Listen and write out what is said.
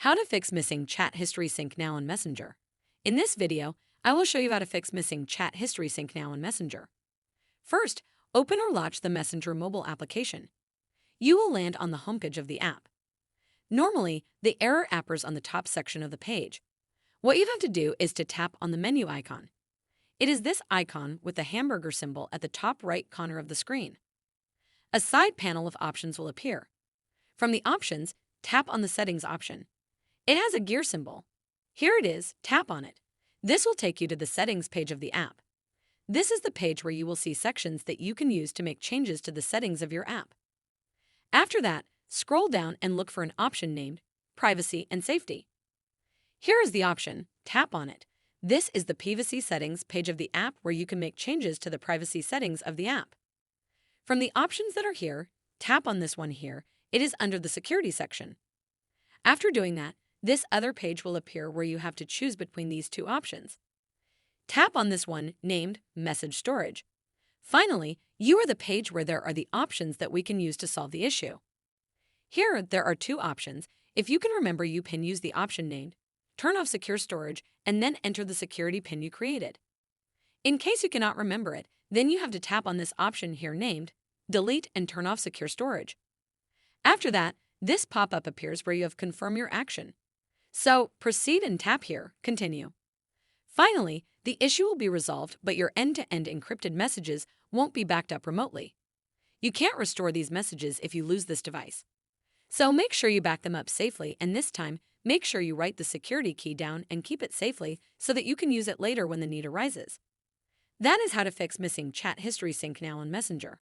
How to fix missing chat history sync now in Messenger. In this video, I will show you how to fix missing chat history sync now in Messenger. First, open or launch the Messenger mobile application. You will land on the homepage of the app. Normally, the error appears on the top section of the page. What you have to do is to tap on the menu icon. It is this icon with the hamburger symbol at the top right corner of the screen. A side panel of options will appear. From the options, tap on the settings option. It has a gear symbol. Here it is, tap on it. This will take you to the settings page of the app. This is the page where you will see sections that you can use to make changes to the settings of your app. After that, scroll down and look for an option named Privacy and Safety. Here is the option, tap on it. This is the privacy settings page of the app where you can make changes to the privacy settings of the app. From the options that are here, tap on this one here. It is under the security section. After doing that, this other page will appear where you have to choose between these two options. Tap on this one named Message Storage. Finally, you are the page where there are the options that we can use to solve the issue. Here, there are two options. If you can remember, you can use the option named Turn off secure storage and then enter the security PIN you created. In case you cannot remember it, then you have to tap on this option here named Delete and turn off secure storage. After that, this pop-up appears where you have confirmed your action. So, proceed and tap here, Continue. Finally, the issue will be resolved, but your end-to-end encrypted messages won't be backed up remotely. You can't restore these messages if you lose this device. So make sure you back them up safely, and this time, make sure you write the security key down and keep it safely so that you can use it later when the need arises. That is how to fix missing chat history sync now on Messenger.